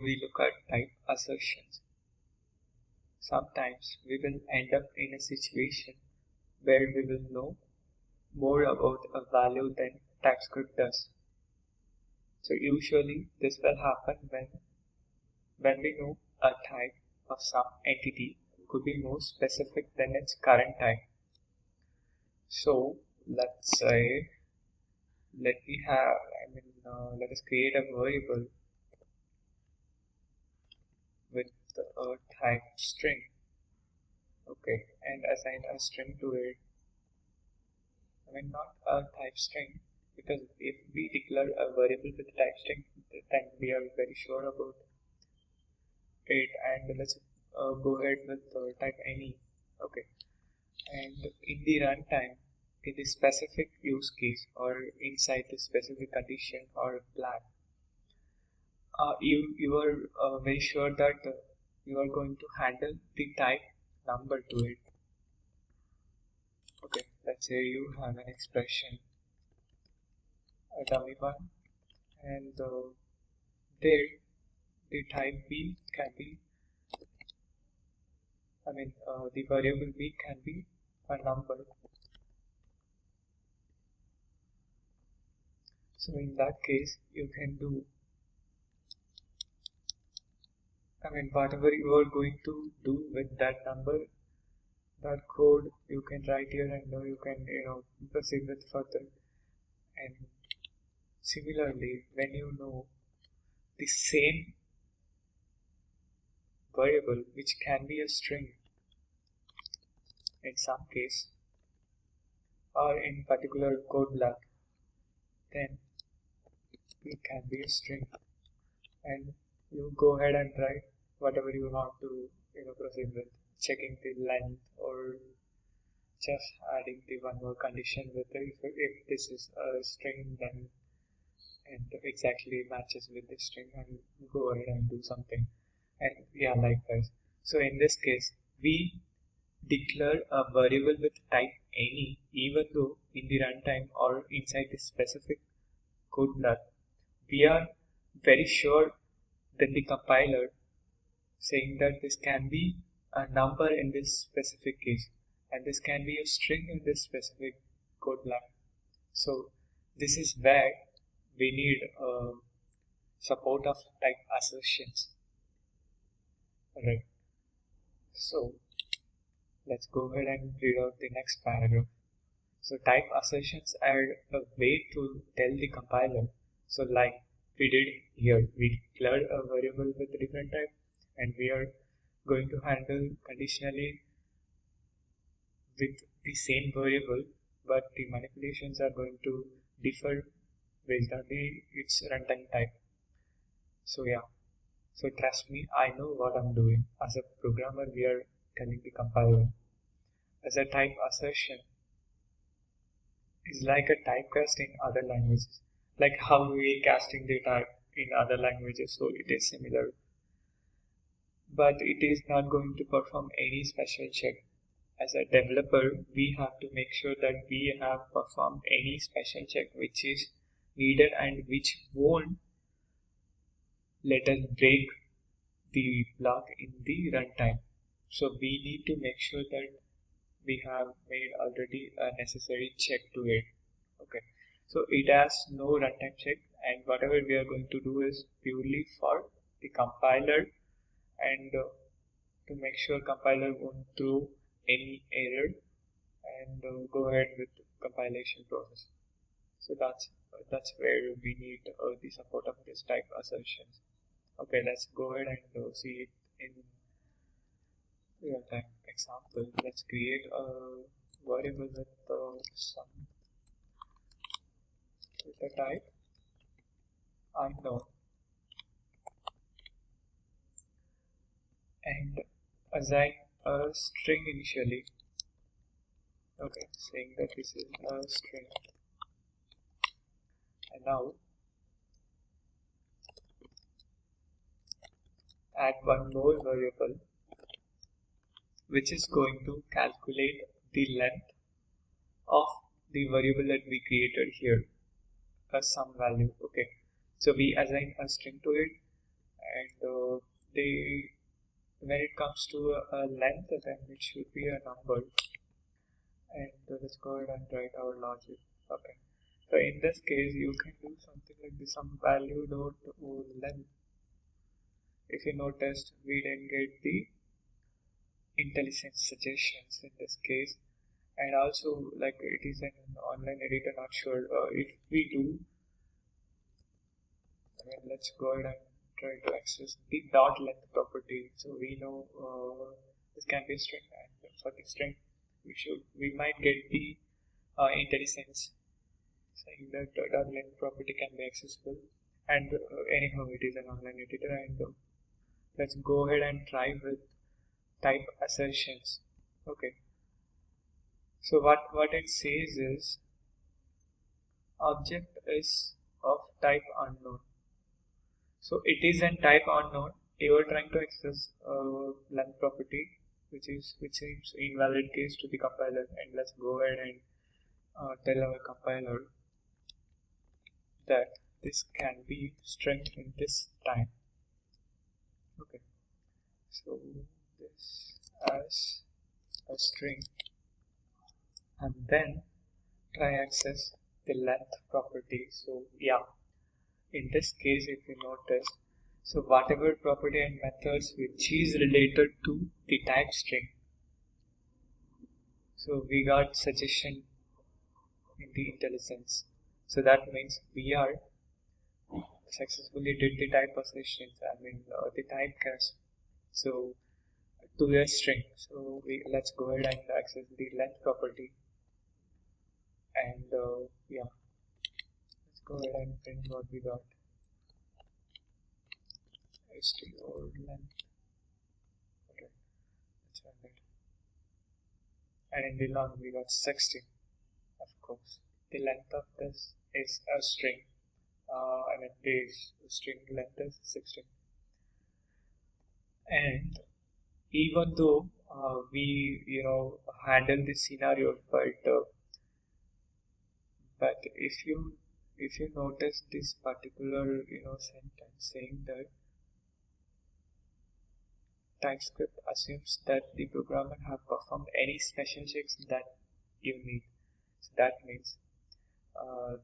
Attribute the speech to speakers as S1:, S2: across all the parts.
S1: we look at type assertions, sometimes we will end up in a situation where we will know more about a value than TypeScript does. So usually this will happen when we know a type of some entity could be more specific than its current type. So let's say let us create a variable with a type string, okay, and assign a string to it. Not a type string, because if we declare a variable with type string, then we are very sure about it. And let's go ahead with type any, okay. And in the runtime, in the specific use case or inside the specific condition or plan, you are very sure that you are going to handle the type number to it. Okay, let's say you have an expression, a dummy one, and there the type b can be, the variable b can be a number. So in that case, you can do, whatever you are going to do with that number, that code you can write here, and you can proceed with further. And similarly, when you know the same variable, which can be a string in some case, or in particular code block, then it can be a string, and you go ahead and write whatever you want to proceed with, checking the length or just adding the one more condition with it. If this is a string, then and exactly matches with the string, and go ahead and do something. And yeah, likewise. So in this case, we declare a variable with type any, even though in the runtime or inside the specific code block, we are very sure that the compiler saying that this can be a number in this specific case, and this can be a string in this specific code block. So this is where we need support of type assertions. Alright, so let's go ahead and read out the next paragraph. So type assertions are a way to tell the compiler, so like we did here, we declared a variable with a different type, and we are going to handle conditionally with the same variable, but the manipulations are going to differ based on its runtime type. So yeah, so trust me, I know what I'm doing. As a programmer, we are telling the compiler. As a type assertion is like a typecast in other languages, like how we casting the type in other languages, so it is similar. But it is not going to perform any special check. As a developer, we have to make sure that we have performed any special check which is needed and which won't let us break the block in the runtime. So we need to make sure that we have made already a necessary check to it. Okay, so it has no runtime check, and whatever we are going to do is purely for the compiler, and to make sure compiler won't throw any error, and go ahead with the compilation process. So that's where we need the support of this type assertions. Okay, let's go ahead and see it in real-time example. Let's create a variable with a type unknown, and assign a string initially. Okay, saying that this is a string, and now add one more variable which is going to calculate the length of the variable that we created here as some value. Okay, so we assign a string to it, and comes to a length, then it should be a number. And let's go ahead and write our logic. Okay. So in this case, you can do something like this: some value dot length. If you noticed, we didn't get the IntelliSense suggestions in this case, and also like it is an online editor. Not sure if we do. Let's go ahead and try to access the dot length property. So we know this can be a string, and for the string, we might get the IntelliSense saying that dot length property can be accessible. And anyhow, it is an online editor, and let's go ahead and try with type assertions. Okay. So what it says is object is of type unknown. So it is an type unknown. You are trying to access length property, which seems invalid case to the compiler. And let's go ahead and tell our compiler that this can be string in this time. Okay. So this as a string, and then try access the length property. So yeah, in this case, if you notice, so whatever property and methods which is related to the type string, so we got suggestion in the IntelliSense. So that means we are successfully did the type assertions, the typecast. So to a string. So let's go ahead and access the length property, and yeah, let's go ahead and print what we got. Str length. Okay, let's run it. And in the long we got 16. Of course, the length of this is a string. The string length is 16. And even though we handle this scenario, but if you notice this particular sentence saying that TypeScript assumes that the programmer have performed any special checks that you need. So that means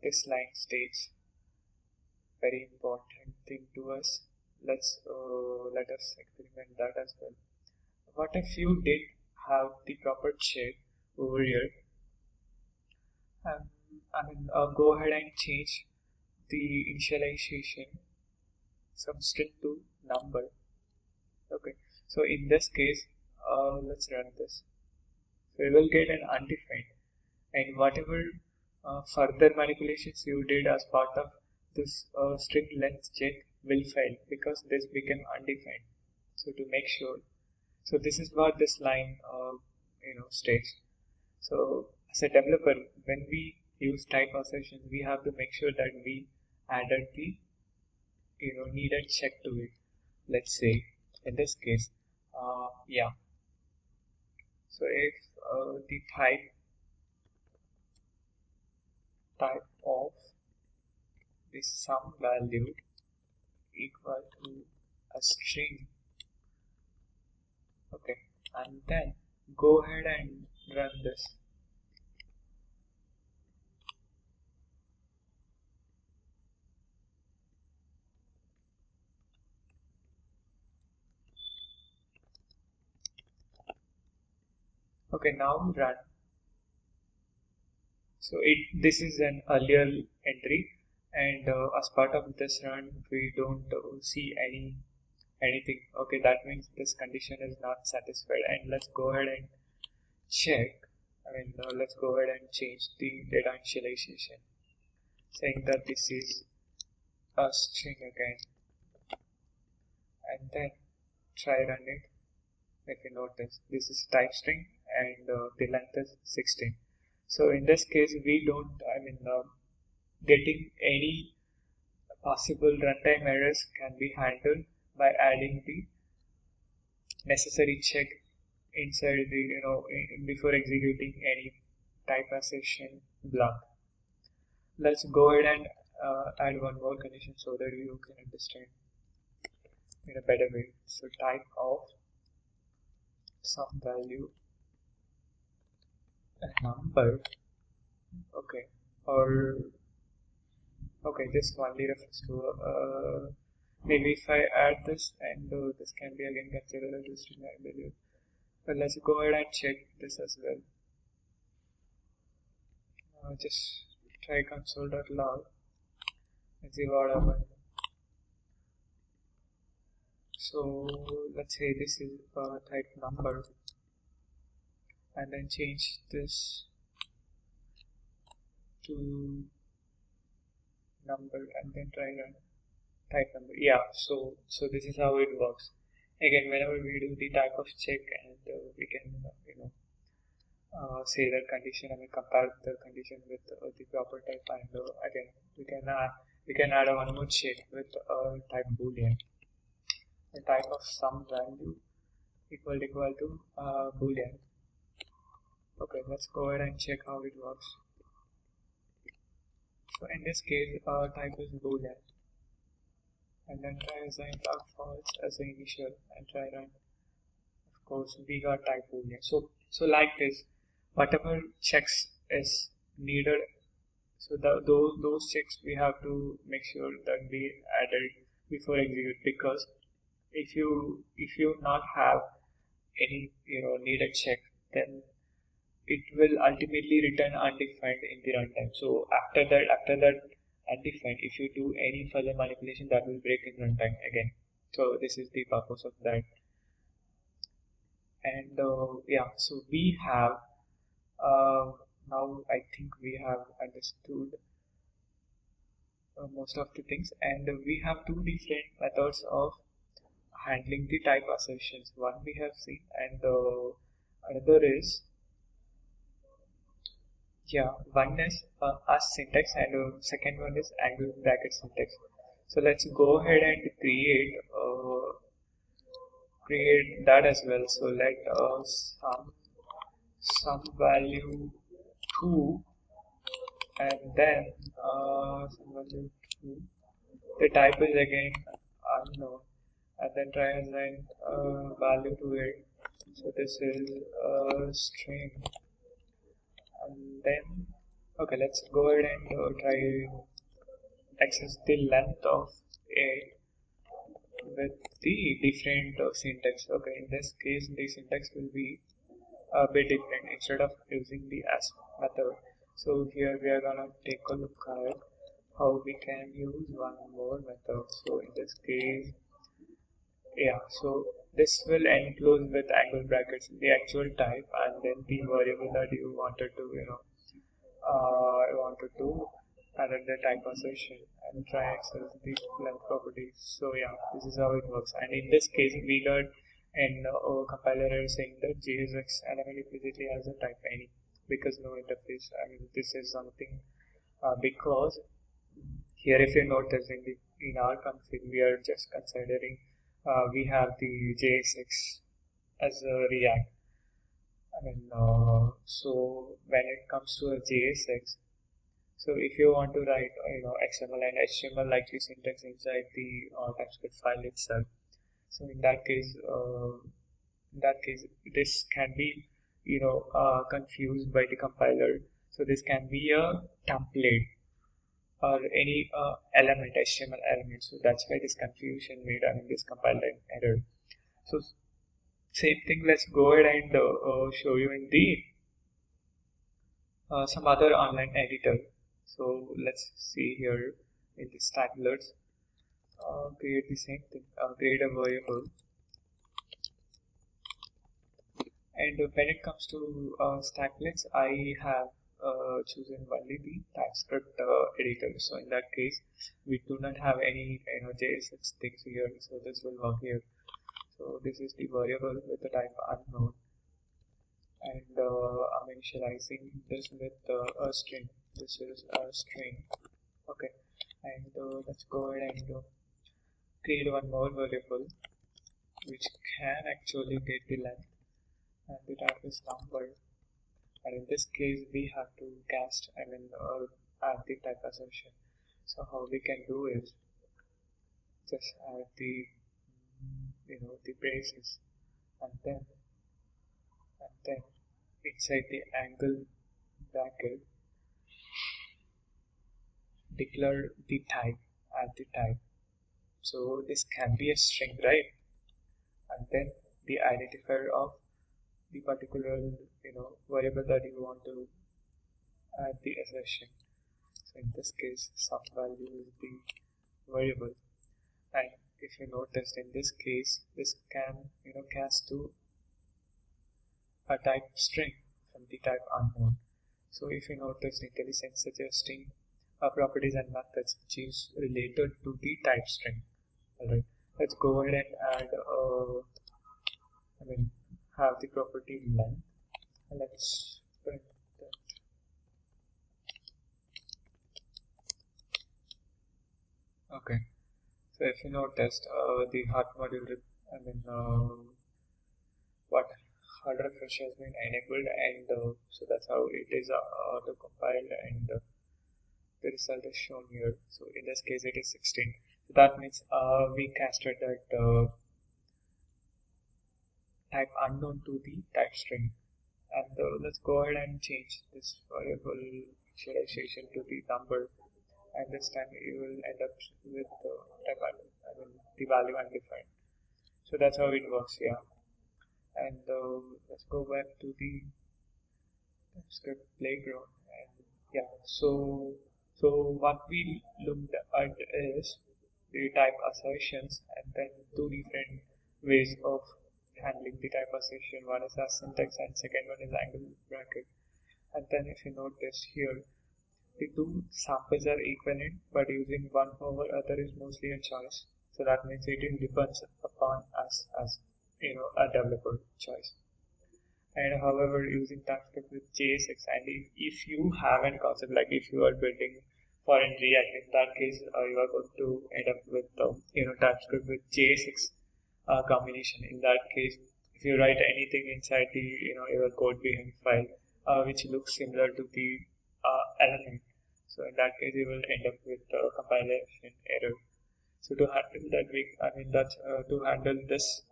S1: this line states very important thing to us. Let us experiment that as well. What if you did have the proper check over here? Go ahead and change the initialization from string to number. Okay. So in this case, let's run this. So you will get an undefined, and whatever further manipulations you did as part of this string length check will fail because this became undefined. So to make sure, so this is what this line states. So as a developer, when we use type assertions, we have to make sure that we added the needed check to it. Let's say in this case, yeah. So if the type of the sum value equal to a string, okay, and then go ahead and run this. Okay, now run. So this is an earlier entry, and as part of this run, we don't see anything. Okay, that means this condition is not satisfied, and let's go ahead and check. Let's go ahead and change the data initialization, saying that this is a string again, and then try run it. If you notice, this is type string, and the length is 16. So in this case, we don't, getting any possible runtime errors can be handled by adding the necessary check inside the, before executing any type assertion block. Let's go ahead and add one more condition so that you can understand in a better way. So type of some value, a number, okay, or okay, this only refers to maybe if I add this, and this can be again considered as a string, I believe. But let's go ahead and check this as well. Just try console.log and see what happens. So let's say this is type number, and then change this to number, and then try run type number. Yeah, so this is how it works. Again, whenever we do the type of check, and we can say that condition, and we compare the condition with the proper type, and again we can add one more check with type boolean, the type of some value equal to boolean. Okay, let's go ahead and check how it works. So in this case, type is boolean, and then try assign false as an initial, and try run. Of course, we got type boolean. So like this, whatever checks is needed. So those checks we have to make sure that we added before execute, because if you not have any needed check, then it will ultimately return undefined in the runtime. So after that undefined, if you do any further manipulation, that will break in runtime again. So this is the purpose of that. And yeah, so we have now I think we have understood most of the things, and we have two different methods of handling the type assertions. One we have seen, and another is one is as syntax, and second one is angle bracket syntax. So let's go ahead and create that as well. So let some value 2, and then some value 2. The type is again unknown, and then try and assign value to it. So this is a string, and then okay, let's go ahead and try access the length of it with the different syntax. Okay, in this case the syntax will be a bit different. Instead of using the as method, so here we are gonna take a look at how we can use one more method. So in this case, so this will enclose with angle brackets the actual type, and then the variable that you wanted to add the type assertion, and try access the length properties. So yeah, this is how it works. And in this case, we got an compiler error saying that JSX element implicitly has a type any, because no interface. I mean, this is something because here, if you notice in our config, we are just considering we have the JSX as a React. I mean, so when it comes to a JSX, so if you want to write XML and HTML likely syntax inside the TypeScript file itself, so in that case this can be confused by the compiler. So this can be a template or any element, HTML element. So that's why this confusion made, I mean this compiler error. So same thing, let's go ahead and show you in the some other online editor. So let's see here in the stacklets, create the same thing, create a variable, and when it comes to stacklets, I have chosen only the TypeScript editor. So in that case, we do not have any JSX things here, so this will work here. So this is the variable with the type unknown, and I'm initializing this with a string. This is a string. Okay, and let's go ahead and create one more variable which can actually get the length, and the type is number. And in this case, we have to cast, add the type assertion. So how we can do is just add the the braces, and then Then inside the angle bracket, declare the type as the type. So this can be a string, right? And then the identifier of the particular variable that you want to add the assertion. So in this case, some value is the variable, and if you notice in this case, this can cast to a type string from the type unknown. So if you notice, IntelliSense suggesting properties and methods which is related to the type string. Alright, let's go ahead and add have the property length. Let's print that. Okay, so if you noticed, the hard module, what hard refresh has been enabled, and so that's how it is auto compiled, and the result is shown here. So in this case, it is 16. So that means we casted that type unknown to the type string. And let's go ahead and change this variable initialization to the number, and this time you will end up with the value undefined. So that's how it works. Yeah. And let's go back to the script playground, and yeah, so what we looked at is the type assertions, and then two different ways of handling the type assertion. One is as syntax, and second one is angle bracket. And then if you notice here, the two samples are equivalent, but using one over other is mostly a choice. So that means it depends upon us as a developer choice. And however, using TypeScript with JSX, and if you have a concept like if you are building for in React, in that case you are going to end up with TypeScript with JSX combination. In that case, if you write anything inside the your code behind file which looks similar to the element, so in that case you will end up with compilation error. So to handle that, to handle this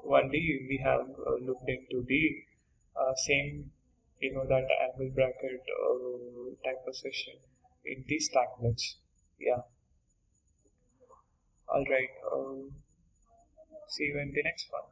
S1: only, we have looked into the same that angle bracket type assertion in these tagments. Yeah. All right. See you in the next one.